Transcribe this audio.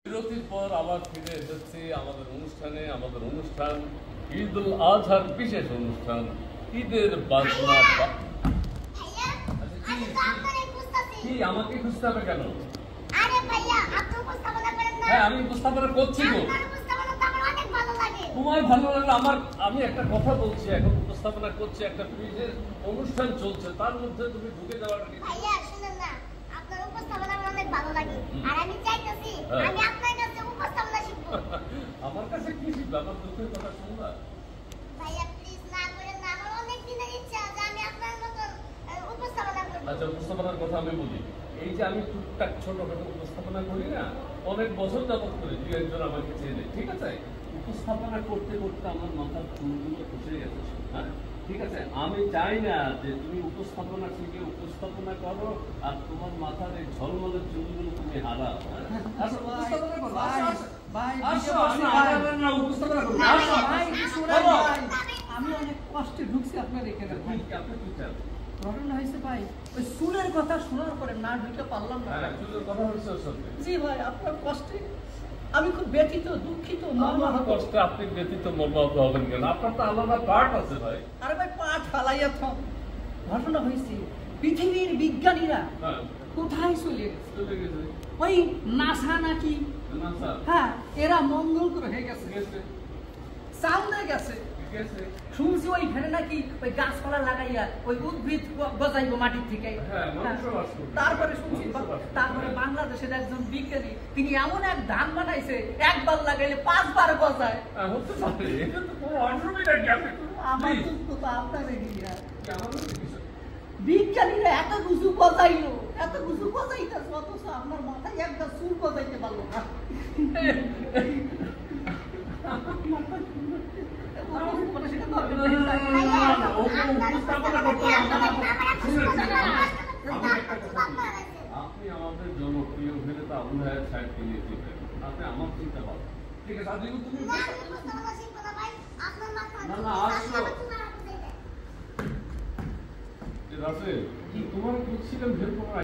বিরতির পর আবার ফিরে এসেছি আমাদের অনুষ্ঠানে। আমাদের অনুষ্ঠান ঈদুল আজহার বিশেষ অনুষ্ঠান, ঈদের বাজনা। কি আমাকে খুঁজতে হবে কেন? হ্যাঁ, আমি উপস্থাপনা করছি তো। তোমার ভালো লাগলো আমার। আমি একটা কথা বলছি, এখন উপস্থাপনা করছি, একটা বিশেষ অনুষ্ঠান চলছে, তার মধ্যে তুমি ঢুকে যাওয়ার কি? আমার কাছে কি শিখবে? আমার দুঃখের কথা শুনবা? আচ্ছা, উপস্থাপনার কথা আমি বলি। এই যে আমি টুকটাক ছোটখাটো উপস্থাপনা করি না, অনেক বছর যাবত করি, দু একজন আমাকে চেনে, ঠিক আছে? উপস্থাপনা করতে করতে আমার মাথার চুলগুলো বসে গেছে। হ্যাঁ, ঠিক আছে, আমি চাই না যে তুমি উপস্থাপনা শিখে উপস্থাপনা করো আর তোমার মাথার এই ঝলমলের চুলগুলো তুমি হারাও। আমি অনেক কষ্টে ঢুকছি আপনার এখানে। ঘটনা হয়েছে ভাই, ওই চুলের কথা শোনার পরে না ঢুকে পারলাম না। জি ভাই, আপনার কষ্টে আমি খুব ব্যথিত, দুঃখিত। কষ্টে আপনি ব্যথিত মর্মাহত হবেন কেন? আপনার তো আলাদা পার্ট আছে ভাই। আরে ভাই, পার্ট ফালাইয়া থাম। ঘটনা হয়েছে, পৃথিবীর বিজ্ঞানীরা কোথায় চলে গেছে? ওই নাসা নাকি, হ্যাঁ, এরা মঙ্গল গ্রহে গেছে, চাঁদে গেছে। শুনছি ওইখানে নাকি ওই গাছপালা লাগাইয়া ওই উদ্ভিদ গজাইব মাটির থেকে। তারপরে শুনছি, তারপরে বাংলাদেশের একজন বিজ্ঞানী, তিনি এমন এক ধান বানাইছে, একবার লাগাইলে 5 বার গজায়। আমার তো আপনার বিজ্ঞানীরা এত কিছু গজাইলো, এত কিছু গজাইতেছে, অথচ আপনার মাথায় একটা চুল গজাইতে পারলো না। আপনি আমাদের জনপ্রিয় অভিনেতা আবু ভাইয়ের সাইড নিয়েছিলেন, আপনি আমার চিন্তা করেন, ঠিক আছে? তুমি রাসেল, তোমার খুঁজছিলাম